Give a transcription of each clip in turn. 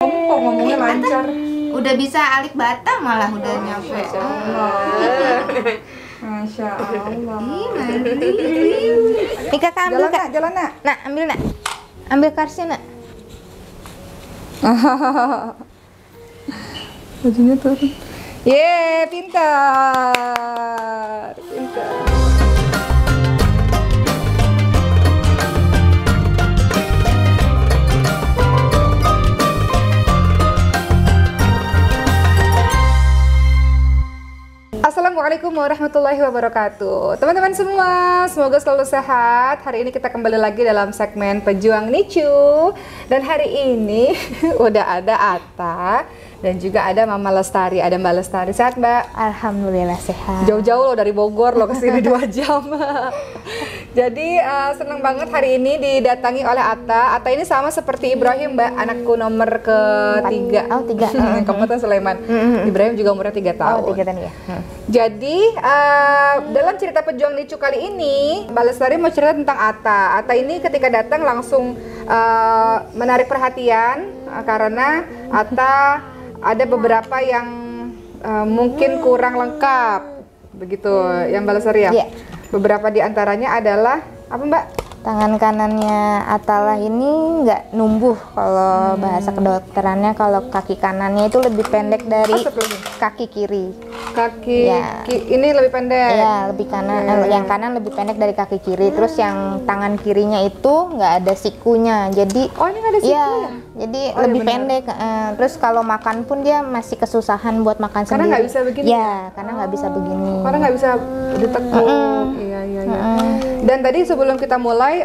Kok ngomongnya lancar. Udah bisa alik bata malah udah nyampe. Masya Allah. Nih kakak ambil Jalan kak. nak, jalan nak. Nak ambil nak. Ambil karsnya nak. Bajunya turun. Ye, pintar. Pintar. Assalamualaikum warahmatullahi wabarakatuh. Teman-teman semua, semoga selalu sehat. Hari ini kita kembali lagi dalam segmen Pejuang Nicu. Dan hari ini udah ada Atta dan juga ada Mama Lestari, ada Mbak Lestari. Sehat Mbak? Alhamdulillah sehat. Jauh-jauh loh dari Bogor loh ke sini 2 jam. Jadi seneng banget hari ini didatangi oleh Atta. Atta ini sama seperti Ibrahim Mbak, anakku nomor ketiga. Oh 3. Kabupaten Sleman. Ibrahim juga umurnya 3 tahun. Oh 3 tahun ya. Jadi dalam cerita Pejuang Nicu kali ini, Mbak Lestari mau cerita tentang Atta. Atta ini ketika datang langsung menarik perhatian karena Atta ada beberapa yang mungkin kurang lengkap, begitu ya Mbak Lestari ya? Iya. Beberapa di antaranya adalah apa Mbak? Tangan kanannya Atala ini nggak numbuh kalau bahasa kedokterannya. Kalau kaki kanannya itu lebih pendek dari kaki kiri. Kaki Ya. Ini lebih pendek. Iya, lebih kanan. Yang kanan lebih pendek dari kaki kiri. Terus yang tangan kirinya itu nggak ada sikunya. Jadi Oh ini nggak ada sikunya? Iya, jadi Oh, lebih iya benar. pendek. Terus kalau makan pun dia masih kesusahan buat makan Karena sendiri. nggak bisa begini? Iya, karena nggak bisa begini. Karena nggak bisa ditekuk. Iya. Dan tadi sebelum kita mulai,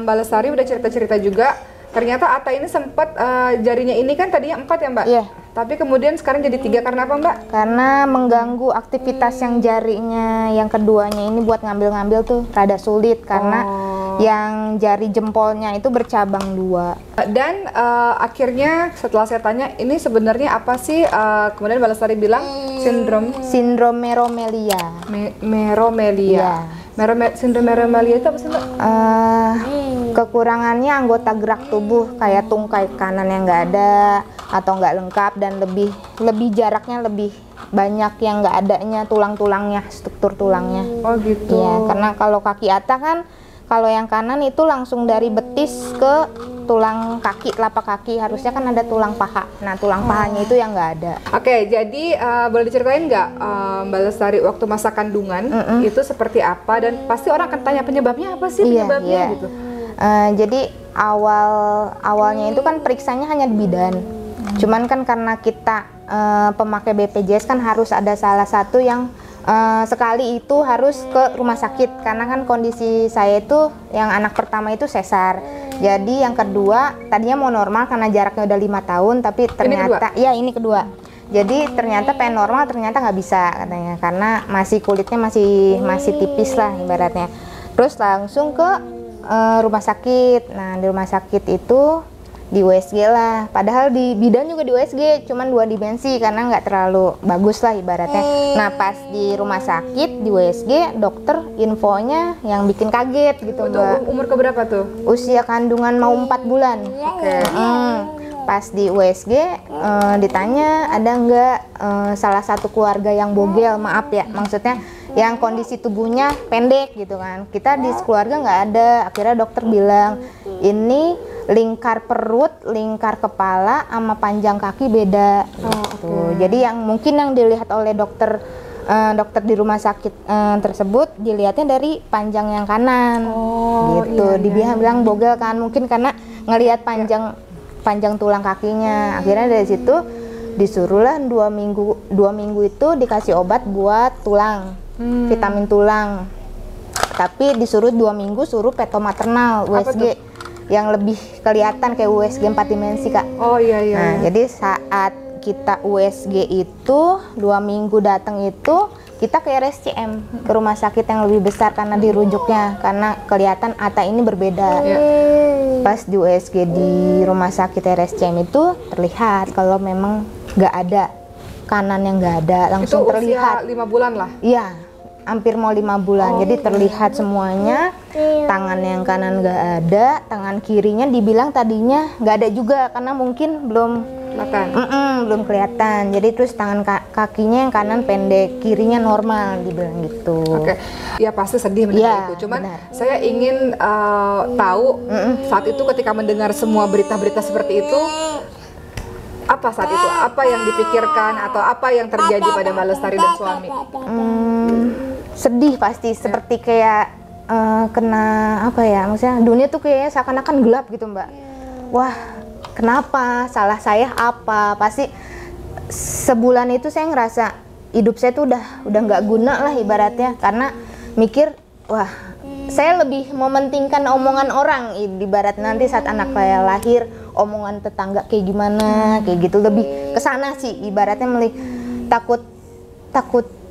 Mbak Lestari udah cerita-cerita juga. Ternyata Atta ini sempat jarinya ini kan tadinya 4 ya Mbak? Iya. Tapi kemudian sekarang jadi 3 karena apa Mbak? Karena mengganggu aktivitas yang jarinya yang keduanya ini buat ngambil-ngambil tuh rada sulit karena yang jari jempolnya itu bercabang 2. Dan akhirnya setelah saya tanya ini sebenarnya apa sih? Kemudian Mbak Lestari bilang Sindrom meromelia. Meromelia. Sindrom meromelia itu apa sih Mbak? Kekurangannya anggota gerak tubuh kayak tungkai kanan yang nggak ada atau nggak lengkap dan lebih jaraknya lebih banyak yang nggak adanya tulang-tulangnya, struktur tulangnya. Oh gitu. Iya, karena kalau kaki Atta kan kalau yang kanan itu langsung dari betis ke tulang kaki, telapak kaki, harusnya kan ada tulang paha. Nah, tulang pahanya itu yang nggak ada. Oke, jadi boleh diceritain nggak Mbak Lestari waktu masa kandungan itu seperti apa, dan pasti orang akan tanya penyebabnya apa sih penyebabnya gitu. Jadi awalnya itu kan periksanya hanya di bidan. Cuman kan karena kita pemakai BPJS kan harus ada salah satu yang sekali itu harus ke rumah sakit karena kan kondisi saya itu yang anak pertama itu sesar. Jadi yang kedua tadinya mau normal karena jaraknya udah 5 tahun tapi ternyata ini kedua. Jadi ternyata pengen normal ternyata nggak bisa katanya karena masih kulitnya masih tipis lah ibaratnya. Terus langsung ke rumah sakit. Nah di rumah sakit itu di USG lah, padahal di bidan juga di USG cuman 2 dimensi karena nggak terlalu bagus lah ibaratnya. Nah pas di rumah sakit di USG dokter infonya yang bikin kaget gitu Mbak. Umur keberapa tuh? Usia kandungan mau 4 bulan. Oke. Pas di USG ditanya ada nggak salah satu keluarga yang bogel, maaf ya maksudnya yang kondisi tubuhnya pendek gitu kan. Kita di keluarga nggak ada. Akhirnya dokter bilang ini lingkar perut, lingkar kepala sama panjang kaki beda gitu. Jadi yang mungkin yang dilihat oleh dokter di rumah sakit tersebut dilihatnya dari panjang yang kanan gitu. Dia bilang bogel kan, mungkin karena ngelihat panjang tulang kakinya. Akhirnya dari situ disuruhlah 2 minggu itu dikasih obat buat tulang, vitamin tulang. Tapi disuruh 2 minggu suruh peto maternal USG yang lebih kelihatan kayak USG 4 dimensi Kak. Oh iya. Nah jadi saat kita USG itu 2 minggu datang itu kita ke RSCM, ke rumah sakit yang lebih besar karena dirujuknya karena kelihatan Atta ini berbeda. Pas di USG di rumah sakit RSCM itu terlihat kalau memang nggak ada kanan yang nggak ada, langsung itu terlihat. usia 5 bulan lah? Iya, hampir mau 5 bulan. Jadi terlihat semuanya. Tangan yang kanan nggak ada, tangan kirinya dibilang tadinya nggak ada juga karena mungkin belum belum kelihatan. Jadi terus tangan kakinya yang kanan pendek, kirinya normal dibilang gitu. Oke. Ya pasti sedih mendengar itu. Cuman saya ingin tahu saat itu ketika mendengar semua berita-berita seperti itu, apa saat itu? Apa yang dipikirkan atau apa yang terjadi pada Mbak Lestari dan suami? Sedih pasti, seperti kayak kena apa ya, maksudnya dunia tuh kayaknya seakan-akan gelap gitu Mbak. Wah, kenapa? Salah saya apa? Pasti sebulan itu saya ngerasa hidup saya tuh udah nggak guna lah ibaratnya, karena mikir wah saya lebih mementingkan omongan orang, ibarat nanti saat anak saya lahir omongan tetangga kayak gimana, kayak gitu, lebih kesana sih ibaratnya, takut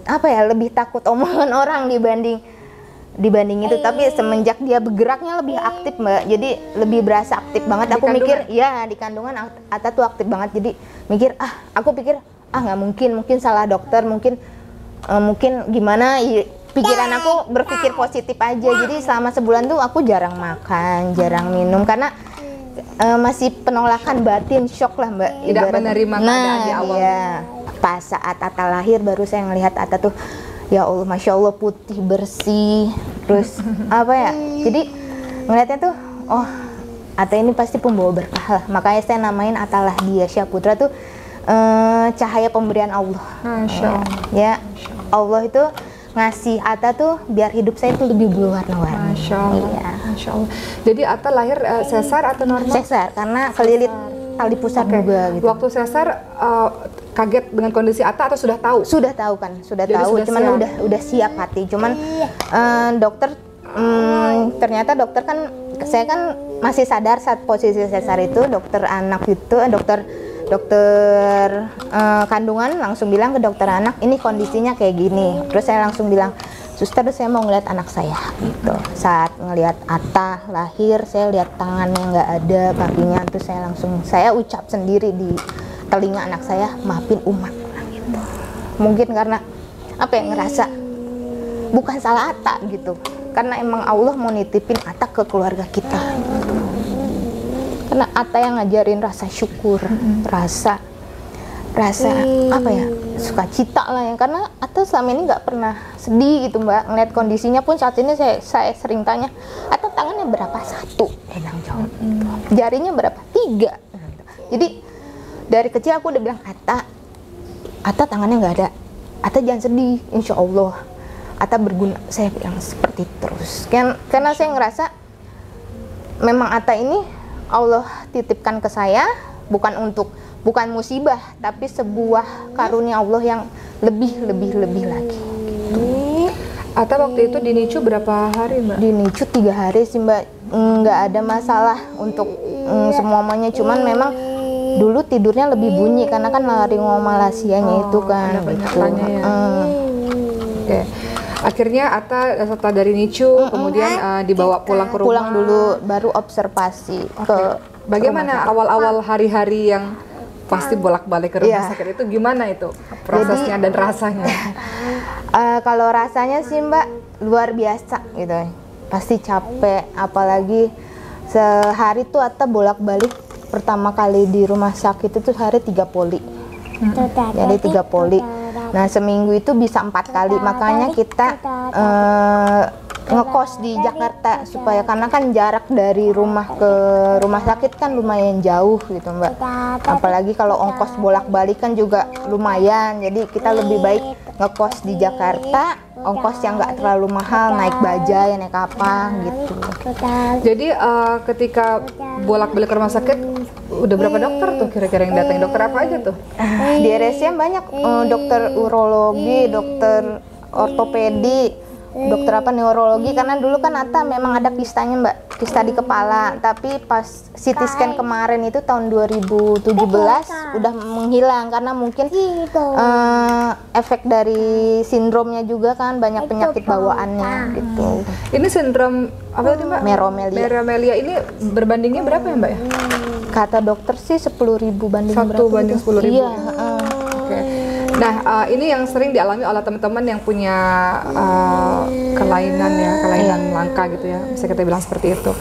apa ya, lebih takut omongan orang dibanding itu. Tapi semenjak dia bergeraknya lebih aktif Mbak, jadi lebih berasa aktif banget. Aku mikir ya di kandungan Atta tuh aktif banget, jadi mikir aku pikir nggak mungkin salah dokter, mungkin gimana, pikiran aku berpikir positif aja. Jadi selama sebulan tuh aku jarang makan, jarang minum, karena masih penolakan batin, shock lah Mbak, tidak menerima keadaan di awal. Iya. Pas saat Atta lahir baru saya ngelihat Atta tuh ya Allah, Masya Allah, putih bersih, terus apa ya, jadi ngeliatnya tuh oh Atta ini pasti pembawa berkah lah. Makanya saya namain Atta Lahdia Syaputra tuh cahaya pemberian Allah. Masya Allah. Ya Allah itu ngasih Atta tuh biar hidup saya itu lebih berwarna-warni. Masya Allah. Iya. Masya Allah. Jadi Atta lahir sesar atau normal? Sesar, karena kelilit tali pusat juga gitu. Waktu sesar kaget dengan kondisi Atta atau sudah tahu? Sudah tahu kan, sudah jadi tahu. Sudah cuman siap. udah siap hati. Cuman dokter ternyata dokter kan, saya kan masih sadar saat posisi sesar itu. Dokter anak itu, dokter kandungan langsung bilang ke dokter anak, ini kondisinya kayak gini. Terus saya langsung bilang, suster saya mau ngeliat anak saya gitu. Saat ngelihat Atta lahir, saya lihat tangannya nggak ada, kakinya, terus saya ucap sendiri di telinga anak saya, maafin umat gitu. Mungkin karena apa ya, ngerasa bukan salah Atta gitu, karena emang Allah mau nitipin Atta ke keluarga kita gitu. Karena Atta yang ngajarin rasa syukur, rasa apa ya, sukacita lah ya. Karena Atta selama ini nggak pernah sedih gitu Mbak. Ngeliat kondisinya pun saat ini saya sering tanya, Atta tangannya berapa? 1, bilang jawab. Jarinya berapa? 3. Jadi dari kecil aku udah bilang, Atta tangannya nggak ada, Atta jangan sedih, insya Allah Atta berguna. Saya bilang seperti terus karena saya ngerasa memang Atta ini Allah titipkan ke saya, bukan musibah, tapi sebuah karunia Allah yang lebih lagi. Atta waktu itu di NICU berapa hari Mbak? Di NICU 3 hari sih Mbak, nggak ada masalah untuk semuanya, cuman memang dulu tidurnya lebih bunyi karena kan laringomalasianya itu kan gitu. Oke. Akhirnya Atta setelah dari NICU kemudian dibawa pulang ke rumah. Pulang dulu baru observasi ke. Bagaimana awal-awal hari-hari yang pasti bolak-balik ke rumah sakit itu, gimana itu prosesnya dan rasanya? Kalau rasanya sih Mbak luar biasa gitu. Pasti capek, apalagi sehari tuh Atta bolak-balik. Pertama kali di rumah sakit itu hari 3 poli. Jadi 3 poli. Nah seminggu itu bisa 4 kali, makanya kita ngekos di Jakarta supaya, karena kan jarak dari rumah ke rumah sakit kan lumayan jauh gitu Mbak. Apalagi kalau ongkos bolak-balik kan juga lumayan, jadi kita lebih baik ngekos di Jakarta, ongkos yang nggak terlalu mahal, naik bajai, naik apa gitu. Jadi ketika bolak-balik ke rumah sakit, udah berapa dokter tuh kira-kira yang datang? Dokter apa aja tuh? Di RSCM banyak, dokter urologi, dokter ortopedi, dokter neurologi, karena dulu kan Atta memang ada kistanya Mbak, kista di kepala, tapi pas CT scan kemarin itu tahun 2017 udah menghilang karena mungkin efek dari sindromnya juga kan, banyak penyakit bawaannya gitu. Ini sindrom apa tadi Mbak? Meromelia. Meromelia ini berbandingnya berapa ya Mbak ya? Kata dokter sih 10.000 banding 1 banding 10.000. Iya. Oke. Nah, ini yang sering dialami oleh teman-teman yang punya kelainan langka gitu ya, bisa kita bilang seperti itu.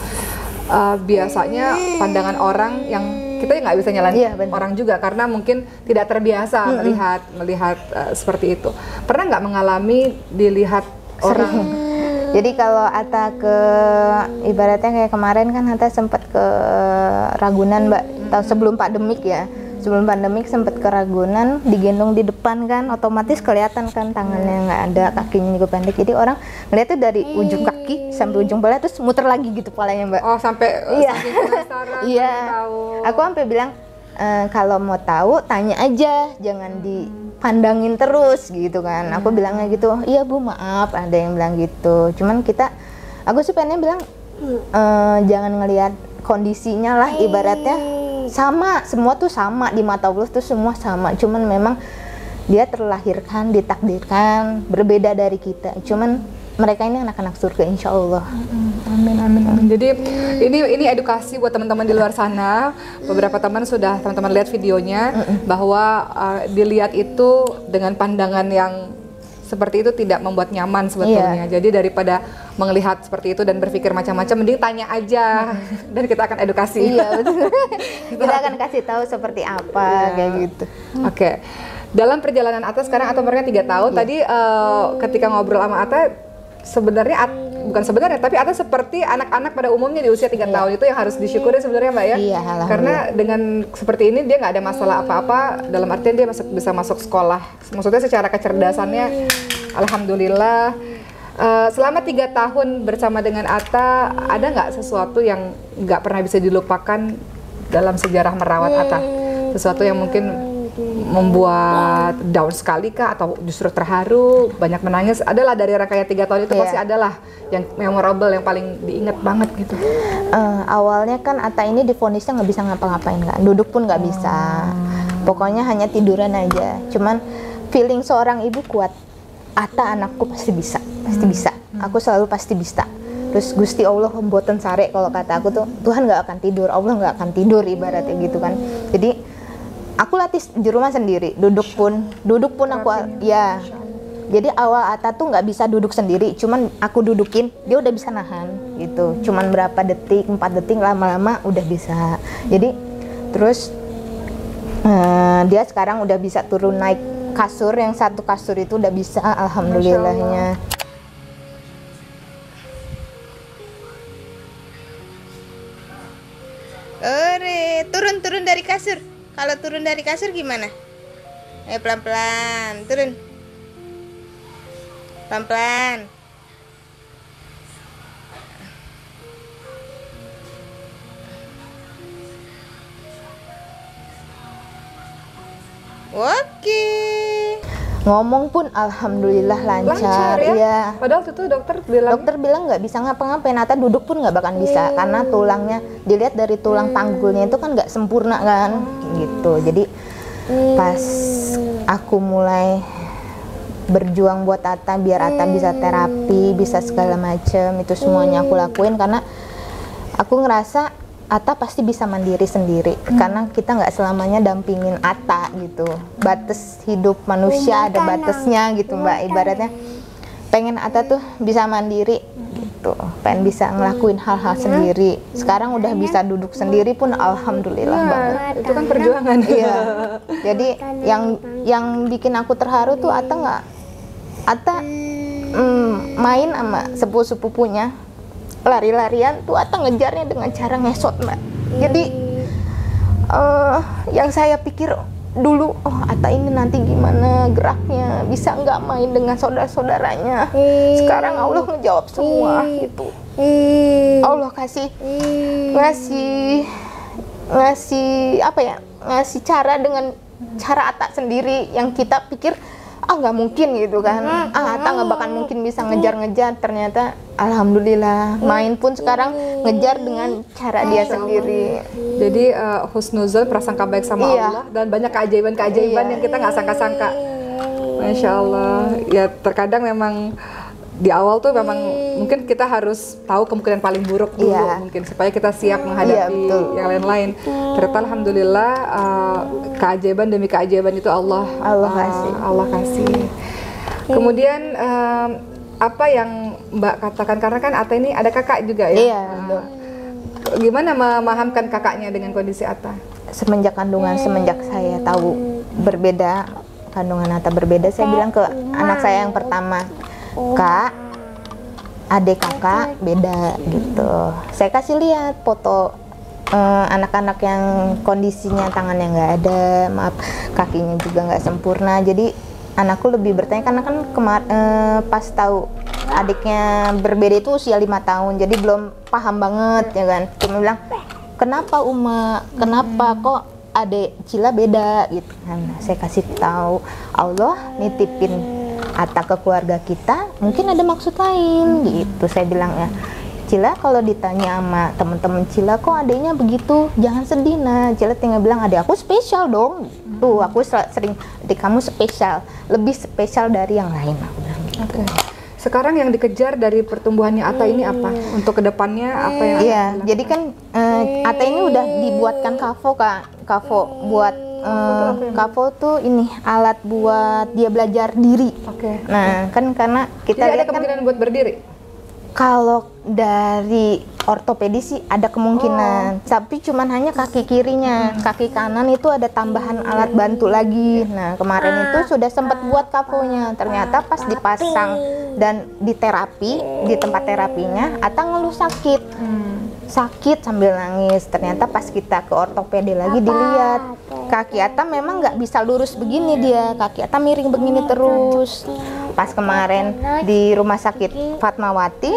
Biasanya pandangan orang yang kita nggak bisa nyalain orang juga karena mungkin tidak terbiasa melihat seperti itu. Pernah nggak mengalami dilihat orang? Jadi kalau Atta ke ibaratnya kayak kemarin kan Atta sempat ke Ragunan Mbak, tahun sebelum pandemik ya. Sebelum pandemik sempat ke Ragunan, digendong di depan kan, otomatis kelihatan kan tangannya nggak ada, kakinya juga pendek. Jadi orang ngeliatnya dari ujung kaki sampai ujung kepala terus muter lagi gitu kepalanya Mbak. Oh sampai penasaran. Iya. Aku sampai bilang kalau mau tahu tanya aja, jangan dipandangin terus gitu kan. Aku bilangnya gitu. Iya Bu, maaf, ada yang bilang gitu. Cuman aku sih pengennya bilang jangan ngelihat kondisinya lah, ibaratnya sama, semua tuh sama di mata Allah tuh semua sama, cuman memang dia terlahirkan, ditakdirkan berbeda dari kita, cuman mereka ini anak-anak surga insya Allah. Amin, amin, amin. Jadi ini edukasi buat teman-teman di luar sana. Beberapa teman-teman lihat videonya bahwa dilihat itu dengan pandangan yang seperti itu tidak membuat nyaman sebetulnya. Jadi daripada melihat seperti itu dan berpikir macam-macam, mending tanya aja dan kita akan edukasi. Iya betul. Kita akan kasih tahu seperti apa kayak gitu. Oke. Dalam perjalanan Atta sekarang Atta umurnya 3 tahun. Tadi ketika ngobrol sama Atta bukan sebenarnya tapi Atta seperti anak-anak pada umumnya di usia 3 tahun. Itu yang harus disyukuri sebenarnya Mbak ya. Iya, karena dengan seperti ini dia nggak ada masalah apa-apa, dalam artian dia bisa masuk sekolah. Maksudnya secara kecerdasannya alhamdulillah. Selama 3 tahun bersama dengan Atta, ada nggak sesuatu yang nggak pernah bisa dilupakan dalam sejarah merawat Atta? Sesuatu yang mungkin membuat down sekali kah, atau justru terharu, banyak menangis? Adalah dari rangkaian 3 tahun itu pasti adalah yang memorable, yang paling diingat banget gitu. Awalnya kan Atta ini divonisnya nggak bisa ngapa-ngapain kan, duduk pun nggak bisa, pokoknya hanya tiduran aja. Cuman feeling seorang ibu kuat, Atta anakku pasti bisa, pasti bisa. Aku selalu pasti bisa. Terus Gusti Allah mboten sare, kalau kata aku tuh Tuhan nggak akan tidur, Allah nggak akan tidur ibaratnya gitu kan. Jadi aku latih di rumah sendiri, duduk pun aku ya. Jadi awal Atta tuh nggak bisa duduk sendiri, cuman aku dudukin dia udah bisa nahan gitu. Cuman berapa detik, 4 detik, lama-lama udah bisa. Jadi terus dia sekarang udah bisa turun naik kasur, yang satu kasur itu udah bisa, alhamdulillahnya. Turun dari kasur. Kalau turun dari kasur gimana? Ayo pelan-pelan, turun. Pelan-pelan. Oke. Ngomong pun alhamdulillah lancar ya. Padahal itu dokter bilang nggak bisa ngapa-ngapain, Atta duduk pun nggak bakal bisa karena tulangnya dilihat dari tulang panggulnya itu kan nggak sempurna kan gitu. Jadi pas aku mulai berjuang buat Atta biar Atta bisa terapi, bisa segala macem, itu semuanya aku lakuin karena aku ngerasa Atta pasti bisa mandiri sendiri, karena kita nggak selamanya dampingin Atta gitu. Batas hidup manusia ada batasnya gitu Mbak, ibaratnya pengen Atta tuh bisa mandiri gitu, pengen bisa ngelakuin hal-hal sendiri. Sekarang udah bisa duduk sendiri pun alhamdulillah banget. Itu kan perjuangan. Iya. Jadi yang bikin aku terharu tuh Atta main sama sepupu-sepupunya, lari-larian tuh Atta ngejarnya dengan cara ngesot Mbak. Jadi yang saya pikir dulu, oh Atta ini nanti gimana geraknya, bisa nggak main dengan saudara-saudaranya. Sekarang Allah ngejawab semua gitu. Allah ngasih apa ya, ngasih cara dengan cara Atta sendiri yang kita pikir nggak mungkin gitu kan. Atta nggak bakal mungkin bisa ngejar-ngejar, ternyata alhamdulillah main pun sekarang ngejar dengan cara dia sendiri. Jadi husnuzon, prasangka baik sama Allah, dan banyak keajaiban-keajaiban yang kita nggak sangka-sangka. Masya Allah. Ya terkadang memang di awal tuh memang mungkin kita harus tahu kemungkinan paling buruk dulu mungkin supaya kita siap menghadapi yang lain-lain. Ternyata alhamdulillah keajaiban demi keajaiban itu Allah kasih. Kemudian apa yang Mbak katakan, karena kan Atta ini ada kakak juga ya. Iya. Gimana memahamkan kakaknya dengan kondisi Atta? Semenjak kandungan, semenjak saya tahu berbeda, kandungan Atta berbeda, saya bilang ke anak saya yang pertama, Kak, adik kakak beda gitu. Saya kasih lihat foto anak-anak yang kondisinya tangannya nggak ada, maaf kakinya juga nggak sempurna. Jadi anakku lebih bertanya karena kan pas tahu adiknya berbeda itu usia 5 tahun, jadi belum paham banget ya kan. Cuma bilang, kenapa Uma, kenapa kok adik Cila beda gitu. Nah, saya kasih tahu Allah nitipin Atta ke keluarga kita, mungkin ada maksud lain gitu. Saya bilang ya, Cila kalau ditanya sama teman-teman Cila kok adiknya begitu, jangan sedih. Nah, Cila tinggal bilang, adik aku spesial dong. Tuh, aku sering, adik kamu spesial, lebih spesial dari yang lain, aku bilang gitu. Sekarang yang dikejar dari pertumbuhannya Atta ini apa? Untuk kedepannya apa yang? Iya, jadi kan Atta ini udah dibuatkan kafo Kak, kafo buat kafo tuh ini alat buat dia belajar diri. Nah, kan karena kita jadi lihat ada kemungkinan buat berdiri. Kalau dari ortopedis sih ada kemungkinan, tapi cuman hanya kaki kirinya, kaki kanan itu ada tambahan alat bantu lagi. Nah, kemarin itu sudah sempat buat kafonya, ternyata pas dipasang dan di terapi, di tempat terapinya, Atta ngeluh sakit sambil nangis. Ternyata pas kita ke ortopedi lagi dilihat, kaki Atta memang nggak bisa lurus begini dia, kaki Atta miring begini terus. Pas kemarin di rumah sakit Fatmawati,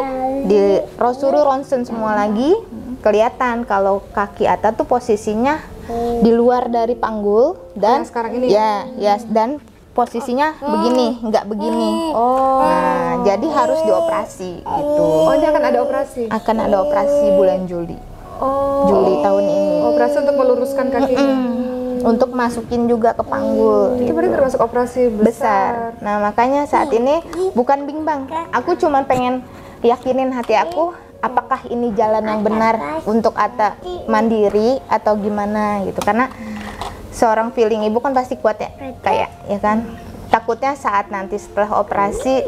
suruh ronsen semua lagi, kelihatan kalau kaki Atta tuh posisinya di luar dari panggul dan sekarang ini dan posisinya begini, nggak begini. Nah, jadi harus dioperasi gitu. Ini akan ada operasi? Akan ada operasi bulan Juli. Juli tahun ini. Operasi untuk meluruskan kakinya? Untuk masukin juga ke panggul. Itu berarti termasuk operasi besar. Nah, makanya saat ini bukan bimbang. Aku cuma pengen yakinin hati aku, apakah ini jalan yang benar untuk Atta mandiri atau gimana gitu. Karena seorang feeling ibu kan pasti kuat ya, kayak ya kan. Takutnya saat nanti setelah operasi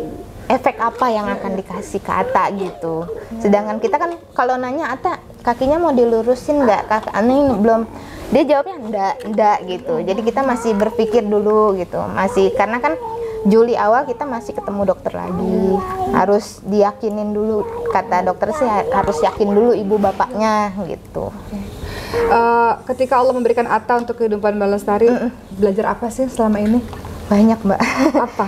efek apa yang akan dikasih ke Atta gitu. Sedangkan kita kan kalau nanya Atta kakinya mau dilurusin nggak, kakak ini belum, dia jawabnya enggak gitu. Jadi kita masih berpikir dulu gitu, masih, karena kan Juli awal kita masih ketemu dokter lagi, harus diyakinin dulu, kata dokter sih harus yakin dulu ibu bapaknya gitu. Ketika Allah memberikan Atta untuk kehidupan Balestari, belajar apa sih selama ini? Banyak Mbak. Apa?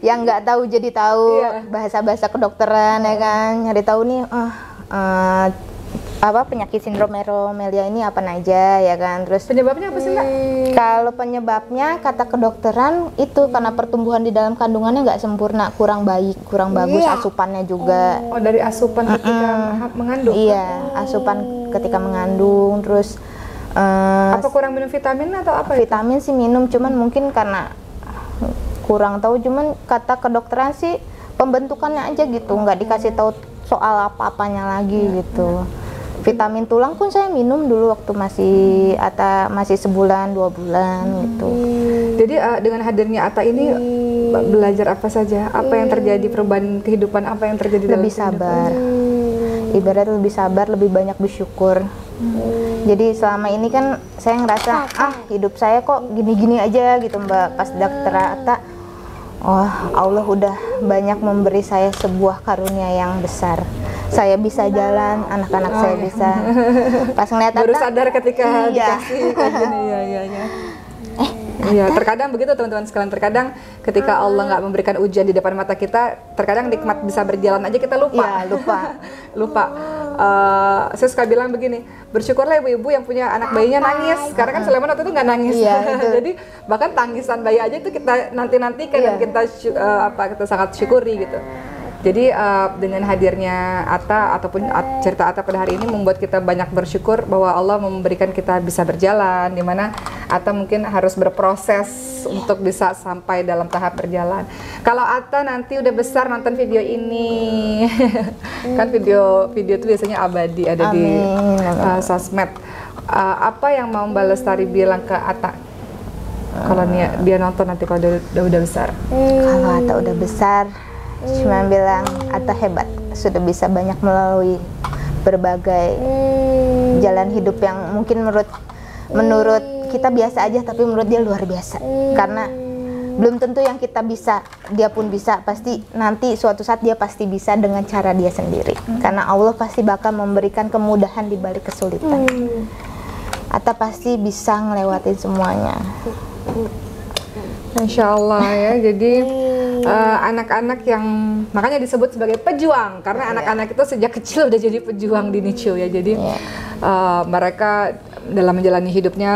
yang nggak tahu jadi tahu, bahasa-bahasa kedokteran ya kan, nyari tahu nih apa penyakit sindrom Meromelia ini apa aja ya kan. Terus penyebabnya apa sih Mbak? Kalau penyebabnya kata kedokteran itu karena pertumbuhan di dalam kandungannya nggak sempurna, kurang baik, kurang bagus, asupannya juga. Oh, dari asupan ketika mengandung? Iya, asupan ketika mengandung. Terus apa kurang minum vitamin atau apa? Vitamin sih minum, cuman mungkin karena kurang tahu, cuman kata kedokteran sih pembentukannya aja gitu, nggak dikasih tahu soal apa-apanya lagi gitu. Vitamin tulang pun saya minum dulu waktu masih sebulan 2 bulan gitu. Jadi dengan hadirnya Atta ini belajar apa saja? Apa yang terjadi, perubahan kehidupan apa yang terjadi dalam lebih sabar. Ibarat lebih sabar, lebih banyak bersyukur. Jadi selama ini kan saya ngerasa hidup saya kok gini-gini aja gitu Mbak. Pas dokter Atta, Allah udah banyak memberi saya sebuah karunia yang besar. Saya bisa jalan, anak-anak saya bisa. Pas ngeliat Atta, baru sadar ketika dikasih kayak gini. Iya, terkadang begitu teman-teman sekalian. Terkadang ketika Allah nggak memberikan ujian di depan mata kita, terkadang nikmat bisa berjalan aja kita lupa. Iya, lupa. Saya suka bilang begini, bersyukurlah ibu-ibu yang punya anak bayinya nangis. Karena kan Sulaiman waktu itu nggak nangis. Jadi bahkan tangisan bayi aja itu kita nanti-nantikan dan kita sangat syukuri gitu. Jadi dengan hadirnya Atta ataupun cerita Atta pada hari ini membuat kita banyak bersyukur bahwa Allah memberikan kita bisa berjalan, dimana Atta mungkin harus berproses untuk bisa sampai dalam tahap berjalan. Kalau Atta nanti udah besar nonton video ini, kan video tuh biasanya abadi ada di sosmed. Apa yang mau Mbak Lestari bilang ke Atta? Kalau dia nonton nanti kalau udah besar. Kalau Atta udah besar, cuma bilang Atta hebat, sudah bisa banyak melalui berbagai jalan hidup yang mungkin menurut kita biasa aja, tapi menurut dia luar biasa. Karena belum tentu yang kita bisa, dia pun bisa. Pasti nanti suatu saat dia pasti bisa dengan cara dia sendiri. Karena Allah pasti bakal memberikan kemudahan di balik kesulitan. Atta pasti bisa ngelewatin semuanya. Insya Allah ya. Jadi anak-anak yang makanya disebut sebagai pejuang, karena anak-anak itu sejak kecil udah jadi pejuang di NICU ya. Jadi mereka dalam menjalani hidupnya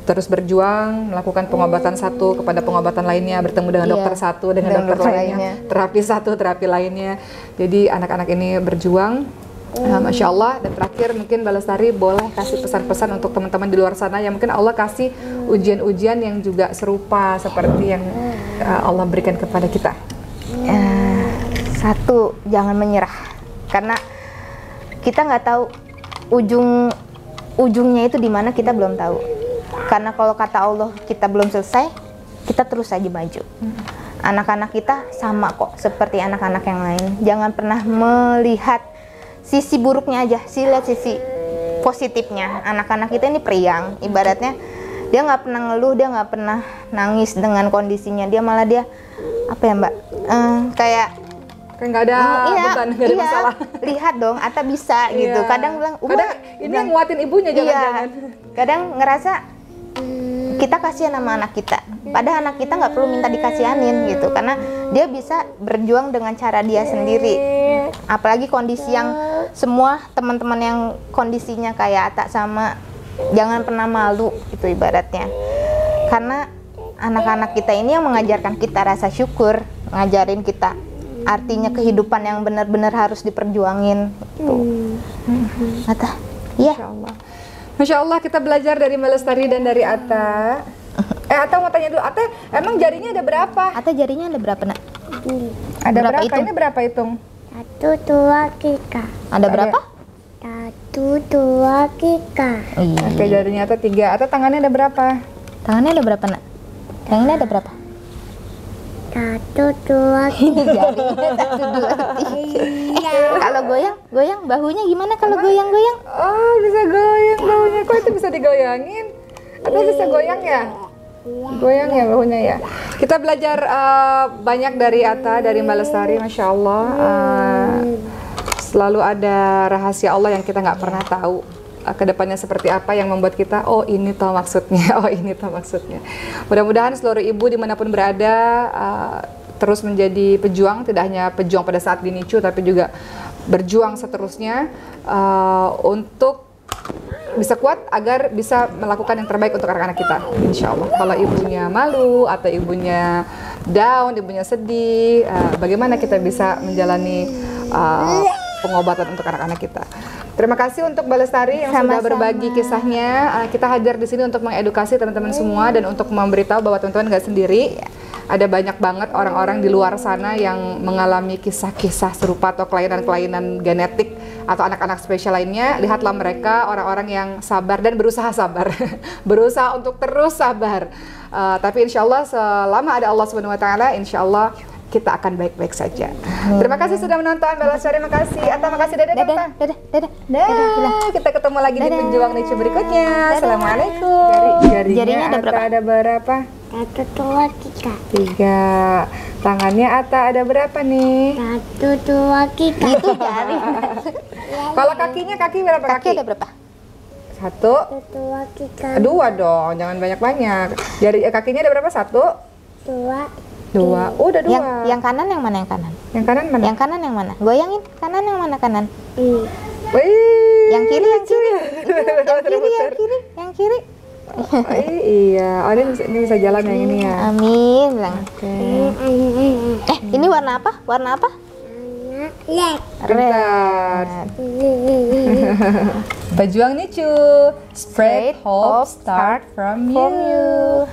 terus berjuang, melakukan pengobatan satu kepada pengobatan lainnya, bertemu dengan dokter satu dengan dokter lainnya, terapi satu terapi lainnya. Jadi anak-anak ini berjuang. Masya Allah. Dan terakhir mungkin Mbak Lestari boleh kasih pesan-pesan untuk teman-teman di luar sana yang mungkin Allah kasih ujian-ujian yang juga serupa seperti yang Allah berikan kepada kita. Satu, jangan menyerah, karena kita nggak tahu ujungnya itu di mana, kita belum tahu. Karena kalau kata Allah kita belum selesai, kita terus saja maju. Anak-anak kita sama kok seperti anak-anak yang lain. Jangan pernah melihat sisi buruknya aja, lihat sisi positifnya. Anak-anak kita ini periang, ibaratnya dia nggak pernah ngeluh, dia nggak pernah nangis dengan kondisinya. Dia malah apa ya Mbak, kayak nggak ada beban, nggak ada masalah. Lihat dong, Atta bisa gitu. Kadang bilang, ini yang nguatin ibunya jangan-jangan. Kadang ngerasa kita kasihan sama anak kita, padahal anak kita nggak perlu minta dikasihanin gitu, karena dia bisa berjuang dengan cara dia sendiri. Apalagi kondisi yang semua teman-teman yang kondisinya kayak Atta sama, jangan pernah malu itu ibaratnya, karena anak-anak kita ini yang mengajarkan kita rasa syukur, ngajarin kita artinya kehidupan yang benar-benar harus diperjuangin gitu. Atta, iya. Masya Allah, kita belajar dari Mbak Lestari dan dari Atta. Atta mau tanya dulu, Atta emang jarinya ada berapa? Atta jarinya ada berapa nak? Ada berapa? Ini berapa hitung? 1, 2, 3. Ada berapa? 1, 2, 3. Oke, jarinya Atta 3. Atta tangannya ada berapa? Tangannya ada berapa nak? Tangannya ada berapa? 1, 2, 3. Jarinya 1, 2, 3. Kalau goyang bahunya gimana kalau goyang-goyang? Oh, bisa goyang bahunya. Kok itu bisa digoyangin? Atau bisa goyang ya? Goyang ya bahunya ya. Kita belajar banyak dari Atta, dari Mbak Lestari, Masya Allah. Selalu ada rahasia Allah yang kita nggak pernah tahu. Kedepannya seperti apa yang membuat kita, oh ini toh maksudnya, oh ini toh maksudnya. Mudah-mudahan seluruh ibu dimanapun berada terus menjadi pejuang, tidak hanya pejuang pada saat di NICU, tapi juga berjuang seterusnya untuk bisa kuat agar bisa melakukan yang terbaik untuk anak-anak kita, insya Allah. Kalau ibunya malu atau ibunya down, ibunya sedih, bagaimana kita bisa menjalani pengobatan untuk anak-anak kita. Terima kasih untuk Mbak Lestari yang sudah berbagi kisahnya. Kita hadir di sini untuk mengedukasi teman-teman semua dan untuk memberitahu bahwa teman-teman nggak sendiri. Ada banyak banget orang-orang di luar sana yang mengalami kisah-kisah serupa atau kelainan-kelainan genetik atau anak-anak spesial lainnya. Lihatlah mereka, orang-orang yang sabar dan berusaha sabar, berusaha untuk terus sabar. Tapi insya Allah selama ada Allah Subhanahu Wa Taala, insya Allah kita akan baik-baik saja. Terima kasih sudah menonton. Mbak Lestari, makasih. Atta, makasih. Dadah. Kita ketemu lagi di Pejuang NICU berikutnya. Assalamualaikum. Jarinya ada berapa? Ada berapa? 1, 2, 3. 3. Tangannya Atta ada berapa nih? 1, 2, 3. Itu jari. Kalau kakinya, kaki berapa? Kaki ada berapa? 1, 1, 2, 3. 2 dong, jangan banyak-banyak. Jari kakinya ada berapa? 1, 2. 2. Udah 2. Yang kanan yang mana yang kanan? Yang kanan mana? Yang kanan yang mana? Goyangin kanan yang mana kanan? Wih. Yang kiri. Yang kiri. Iya. Oh, ini bisa jalan yang ini ya. Amin. Bilang. Oke. Ini warna apa? Warna apa? Red. Pejuang NICU. Spread hope, start from you.